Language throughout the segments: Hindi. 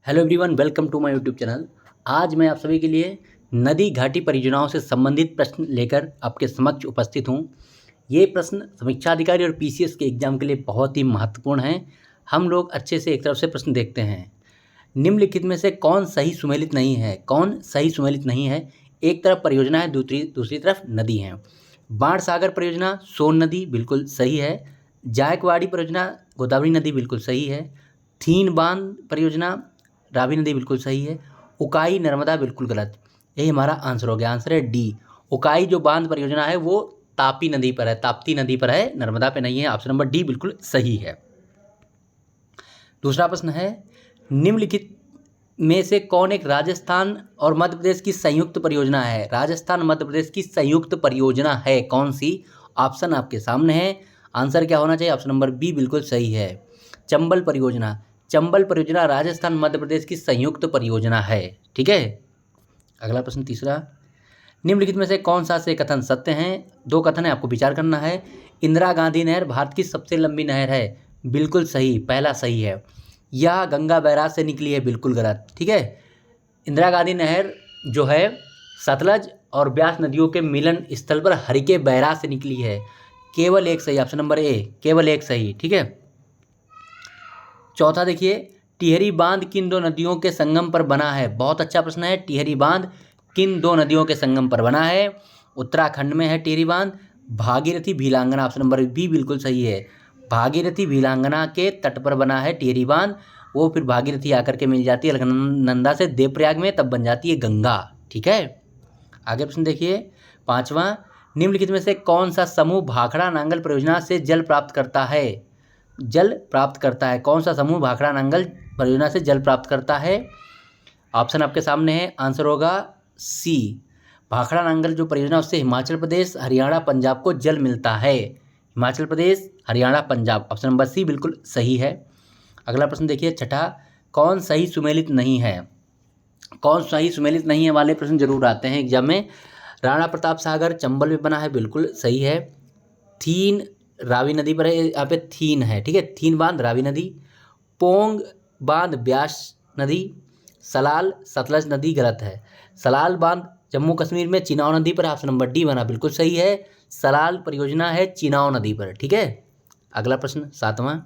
Hello everyone, welcome to my YouTube channel. आज मैं आप सभी के लिए नदी घाटी परियोजनाओं से संबंधित प्रश्न लेकर आपके समक्ष उपस्थित हूँ। ये प्रश्न समीक्षा अधिकारी और पीसीएस के एग्जाम के लिए बहुत ही महत्वपूर्ण हैं। हम लोग अच्छे से एक तरफ से प्रश्न देखते हैं। निम्नलिखित में से कौन सही सुमेलित नहीं है? कौन सही सुमेलित नहीं है? एक तरफ परियोजना है, दूसरी तरफ नदी है। बाण सागर परियोजना सोन नदी बिल्कुल सही है। जायकवाड़ी परियोजना गोदावरी नदी बिल्कुल सही है। थीन बांध परियोजना रावी नदी बिल्कुल सही है। उकाई नर्मदा बिल्कुल गलत। यही हमारा आंसर हो गया। आंसर है डी। उकाई जो बांध परियोजना है वो तापी नदी पर है, ताप्ती नदी पर है, नर्मदा पे नहीं है। ऑप्शन नंबर डी बिल्कुल सही है। दूसरा प्रश्न है, निम्नलिखित में से कौन एक राजस्थान और मध्य प्रदेश की संयुक्त परियोजना है? राजस्थान मध्य प्रदेश की संयुक्त परियोजना है कौन सी? ऑप्शन आपके सामने है। आंसर क्या होना चाहिए? ऑप्शन नंबर बी बिल्कुल सही है। चंबल परियोजना। चंबल परियोजना राजस्थान मध्य प्रदेश की संयुक्त परियोजना है। ठीक है। अगला प्रश्न तीसरा, निम्नलिखित में से कौन सा से कथन सत्य हैं? दो कथन है, आपको विचार करना है। इंदिरा गांधी नहर भारत की सबसे लंबी नहर है, बिल्कुल सही, पहला सही है। यह गंगा बैराज से निकली है, बिल्कुल गलत। ठीक है। इंदिरा गांधी नहर जो है सतलज और ब्यास नदियों के मिलन स्थल पर हरिके बैराज से निकली है। केवल एक सही, ऑप्शन नंबर ए, केवल एक सही। ठीक है। चौथा देखिए, टिहरी बांध किन दो नदियों के संगम पर बना है? बहुत अच्छा प्रश्न है। टिहरी बांध किन दो नदियों के संगम पर बना है? उत्तराखंड में है टिहरी बांध। Bhagirathi Bhilangana, option number B बिल्कुल सही है। भागीरथी भीलांगना के तट पर बना है टिहरी बांध। वो फिर भागीरथी आकर के मिल जाती है अलकनंदा से देवप्रयाग में, तब बन जाती है गंगा। ठीक है। आगे प्रश्न देखिए, पांचवा, निम्नलिखित में से कौन सा समूह भाखड़ा नांगल परियोजना से जल प्राप्त करता है? जल प्राप्त करता है। कौन सा समूह भाखड़ा नांगल परियोजना से जल प्राप्त करता है? ऑप्शन आपके सामने है। आंसर होगा सी। भाखड़ा नांगल जो परियोजना, उससे हिमाचल प्रदेश, हरियाणा, पंजाब को जल मिलता है। Himachal Pradesh, Haryana, Punjab. Option number C बिल्कुल सही है। अगला प्रश्न देखिए, छठा, कौन सही सुमेलित नहीं है? कौन सही सुमेलित नहीं है वाले प्रश्न जरूर आते हैं एग्जाम में। राणा प्रताप सागर चंबल में बना है, बिल्कुल सही है। थीन रावी नदी पर है, यहाँ पे थीन है। ठीक है। थीन बांध रावी नदी। पोंग बांध ब्यास नदी। सलाल सतलज नदी गलत है। सलाल बांध जम्मू कश्मीर में चिनाव नदी पर, ऑप्शन नंबर डी बना बिल्कुल सही है। सलाल परियोजना है चिनाव नदी पर। ठीक है। अगला प्रश्न सातवां,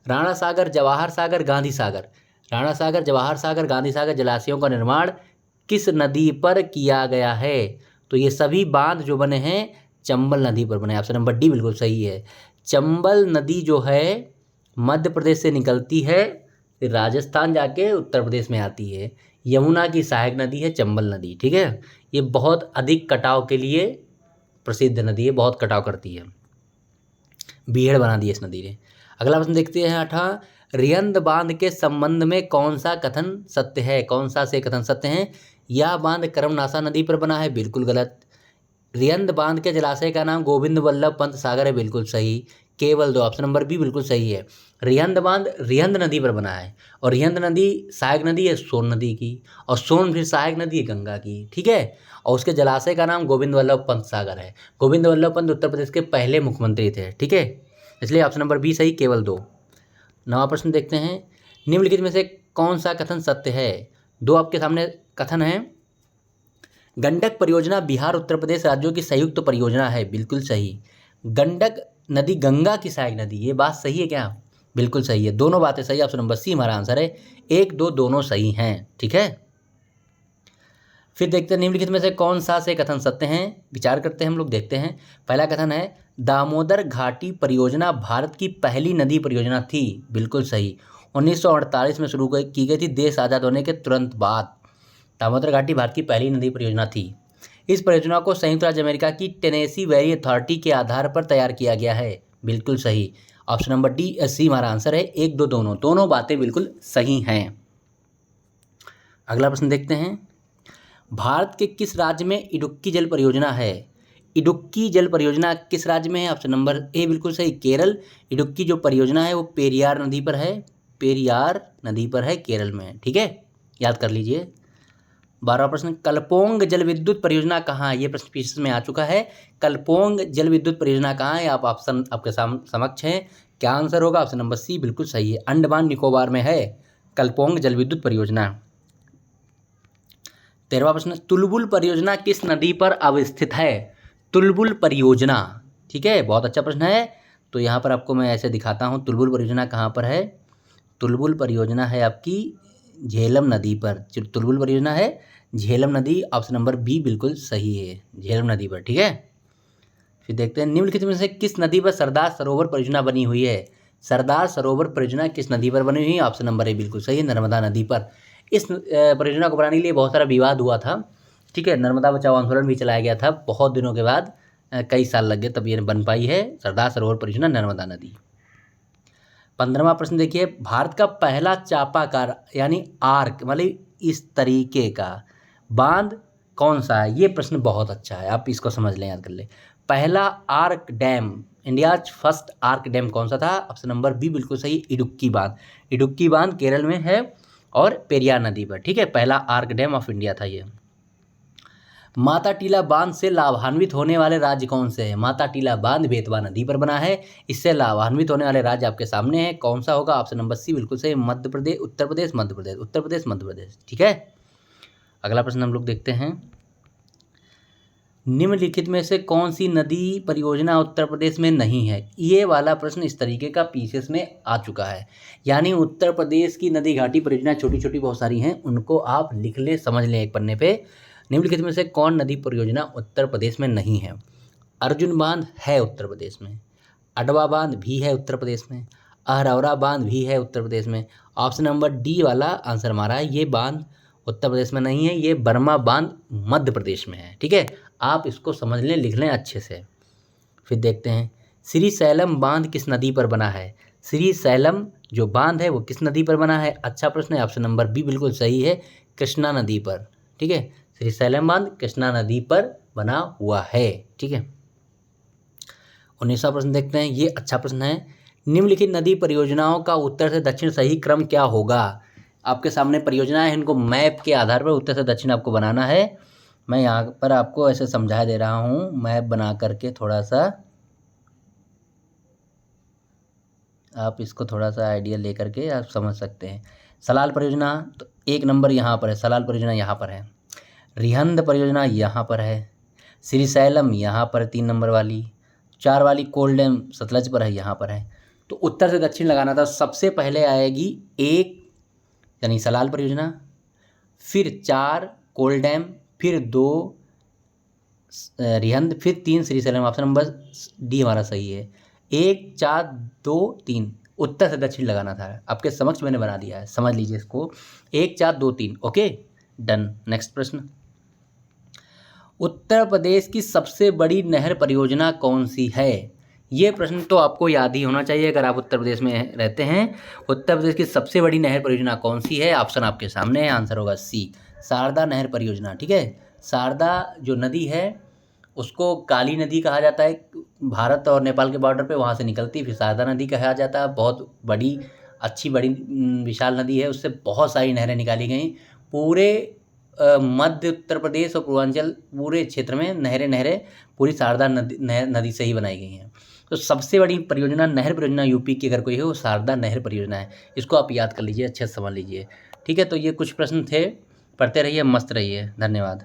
राणा सागर जवाहर सागर गांधी सागर। राणा सागर जवाहर सागर गांधी सागर जलाशयों का निर्माण किस नदी पर किया गया है? तो ये सभी बांध जो बने हैं चंबल नदी पर बने। ऑप्शन नंबर डी बिल्कुल सही है। चंबल नदी जो है मध्य प्रदेश से निकलती है, फिर राजस्थान जाके उत्तर प्रदेश में आती है। यमुना की सहायक नदी है चंबल नदी। ठीक है। ये बहुत अधिक कटाव के लिए प्रसिद्ध नदी है, बहुत कटाव करती है, बीहड़ बना दी है इस नदी ने। अगला प्रश्न देखते हैं आठवां, रिहंद बांध के संबंध में कौन सा कथन सत्य है? कौन सा से कथन सत्य है? यह बांध करमनासा नदी पर बना है, बिल्कुल गलत। रिहंद बांध के जलाशय का नाम गोविंद वल्लभ पंत सागर है, बिल्कुल सही। केवल दो, ऑप्शन नंबर बी बिल्कुल सही है। रिहंद बांध रिहंद नदी पर बना है, और रिहंद नदी सहायक नदी है सोन नदी की, और सोन फिर सहायक नदी है गंगा की। ठीक है। और उसके जलाशय का नाम गोविंद वल्लभ पंत सागर है। गोविंद वल्लभ पंत उत्तर प्रदेश के पहले मुख्यमंत्री थे। ठीक है। इसलिए ऑप्शन नंबर बी सही, केवल दो। नवा प्रश्न देखते हैं, निम्नलिखित में से कौन सा कथन सत्य है? दो आपके सामने कथन है। गंडक परियोजना बिहार उत्तर प्रदेश राज्यों की संयुक्त परियोजना है, बिल्कुल सही। गंडक नदी गंगा की सहायक नदी, ये बात सही है क्या? बिल्कुल सही है, दोनों बातें सही। ऑप्शन नंबर सी हमारा आंसर है। एक दो दोनों सही हैं। ठीक है। फिर देखते हैं निम्नलिखित में से कौन सा से कथन सत्य हैं। विचार करते हैं हम लोग, देखते हैं। पहला कथन है, दामोदर घाटी परियोजना भारत की पहली नदी परियोजना थी, बिल्कुल सही। 1948 में शुरू की गई थी, देश आज़ाद होने के तुरंत बाद। दामोदर घाटी भारत की पहली नदी परियोजना थी। इस परियोजना को संयुक्त राज्य अमेरिका की टेनेसी वैली अथॉरिटी के आधार पर तैयार किया गया है, बिल्कुल सही। ऑप्शन नंबर डी सी हमारा आंसर है। एक दो दोनों, दोनों बातें बिल्कुल सही हैं। अगला प्रश्न देखते हैं, भारत के किस राज्य में इडुक्की जल परियोजना है? इडुक्की जल परियोजना किस राज्य में है? ऑप्शन नंबर ए बिल्कुल सही, केरल। इडुक्की जो परियोजना है वो पेरियार नदी पर है, पेरियार नदी पर है, केरल में है। ठीक है, याद कर लीजिए। 12वां प्रश्न, कलपोंग जल विद्युत परियोजना कहाँ है? ये प्रश्न पीछे में आ चुका है। कलपोंग जल विद्युत परियोजना कहाँ है? आप ऑप्शन आपके समक्ष हैं। क्या आंसर होगा? ऑप्शन नंबर सी बिल्कुल सही है, अंडमान निकोबार में है कल्पोंग जल विद्युत परियोजना। 13वां प्रश्न, तुलबुल परियोजना किस नदी पर अवस्थित है? तुलबुल परियोजना, ठीक है, बहुत अच्छा प्रश्न है। तो यहाँ पर आपको मैं ऐसे दिखाता हूँ, तुलबुल परियोजना कहाँ पर है। तुलबुल परियोजना है आपकी झेलम नदी पर। तुलबुल परियोजना है झेलम नदी, ऑप्शन नंबर बी बिल्कुल सही है, झेलम नदी पर, ठीक है। फिर देखते हैं, निम्नलिखित में से किस नदी पर सरदार सरोवर परियोजना बनी हुई है? सरदार सरोवर परियोजना किस नदी पर बनी हुई है? ऑप्शन नंबर ए बिल्कुल सही है, नर्मदा नदी पर। इस परियोजना को बनाने के लिए बहुत सारा विवाद हुआ था, ठीक है। नर्मदा बचाओ आंदोलन भी चलाया गया था, बहुत दिनों के बाद, कई साल लग गए तब ये बन पाई है सरदार सरोवर परियोजना, नर्मदा नदी। 15वां प्रश्न देखिए, भारत का पहला चापाकार यानी आर्क मतलब इस तरीके का बांध कौन सा है? ये प्रश्न बहुत अच्छा है, आप इसको समझ लें, याद कर ले। पहला arc dam, India first arc dam कौन सा था? ऑप्शन नंबर बी बिल्कुल सही, इडुक्की बांध। इडुक्की बांध केरल में है और पेरियार नदी पर, ठीक है। पहला आर्क डैम ऑफ इंडिया था ये। माता टीला बांध से लाभान्वित होने वाले राज्य कौन से हैं? माता टीला बांध बेतवा नदी पर बना है, इससे लाभान्वित होने वाले राज्य आपके सामने हैं, कौन सा होगा? ऑप्शन नंबर सी बिल्कुल सही, मध्य प्रदेश, उत्तर प्रदेश, मध्य प्रदेश, उत्तर प्रदेश, मध्य प्रदेश, ठीक है। अगला प्रश्न हम लोग देखते हैं, निम्नलिखित में से कौन सी नदी परियोजना उत्तर प्रदेश में नहीं है? ये वाला प्रश्न इस तरीके का पीसीएस में आ चुका है, यानी उत्तर प्रदेश की नदी घाटी परियोजना छोटी छोटी बहुत सारी हैं, उनको आप लिख ले, समझ लें एक पन्ने पे। निम्नलिखित में से कौन नदी परियोजना उत्तर प्रदेश में नहीं है? अर्जुन बांध है उत्तर प्रदेश में, अडवा बांध भी है उत्तर प्रदेश में, अहरौरा बांध भी है उत्तर प्रदेश में। ऑप्शन नंबर डी वाला आंसर हमारा है, ये बांध उत्तर प्रदेश में नहीं है, ये बर्मा बांध मध्य प्रदेश में है, ठीक है। आप इसको समझ लें, लिख लें अच्छे से। फिर देखते हैं, श्री सैलम बांध किस नदी पर बना है? श्री सैलम जो बांध है वो किस नदी पर बना है? अच्छा प्रश्न है, ऑप्शन नंबर बी बिल्कुल सही है, कृष्णा नदी पर, ठीक है। श्री सैलम बांध कृष्णा नदी पर बना हुआ है, ठीक है। 19वां प्रश्न देखते हैं, ये अच्छा प्रश्न है, निम्नलिखित नदी परियोजनाओं का उत्तर से दक्षिण सही क्रम क्या होगा? आपके सामने परियोजनाएं हैं, इनको मैप के आधार पर उत्तर से दक्षिण आपको बनाना है। मैं यहाँ पर आपको ऐसे समझा दे रहा हूँ, मैप बना करके, थोड़ा सा आप इसको थोड़ा सा आइडिया ले करके आप समझ सकते हैं। सलाल परियोजना तो 1 नंबर यहाँ पर है, सलाल परियोजना यहाँ पर है, रिहंद परियोजना यहाँ पर है, श्रीशैलम यहाँ पर 3 नंबर वाली, 4 वाली कोल डैम सतलज पर है, यहाँ पर है। तो उत्तर से दक्षिण लगाना था, सबसे पहले आएगी 1 यानी सलाल परियोजना, फिर 4 कोल डैम, फिर 2 रिहंद, फिर 3 श्रीशैलम। ऑप्शन नंबर डी हमारा सही है, 1 4 2 3 उत्तर से दक्षिण लगाना था, आपके समक्ष मैंने बना दिया है, समझ लीजिए इसको, 1 4 2 3, ओके डन। नेक्स्ट प्रश्न, उत्तर प्रदेश की सबसे बड़ी नहर परियोजना कौन सी है? ये प्रश्न तो आपको याद ही होना चाहिए अगर आप उत्तर प्रदेश में रहते हैं। उत्तर प्रदेश की सबसे बड़ी नहर परियोजना कौन सी है? ऑप्शन आपके सामने है, आंसर होगा सी, शारदा नहर परियोजना, ठीक है। शारदा जो नदी है उसको काली नदी कहा जाता है, भारत और नेपाल के बॉर्डर पे वहाँ से निकलती है, फिर शारदा नदी कहा जाता है। बहुत बड़ी, अच्छी, बड़ी विशाल नदी है, उससे बहुत सारी नहरें निकाली गई। पूरे मध्य उत्तर प्रदेश और पूर्वांचल पूरे क्षेत्र में नहरें पूरी शारदा नदी से ही बनाई गई हैं। तो सबसे बड़ी परियोजना, नहर परियोजना यूपी की अगर कोई है वो शारदा नहर परियोजना है, इसको आप याद कर लीजिए, अच्छे से समझ लीजिए, ठीक है। तो ये कुछ प्रश्न थे, पढ़ते रहिए, मस्त रहिए, धन्यवाद।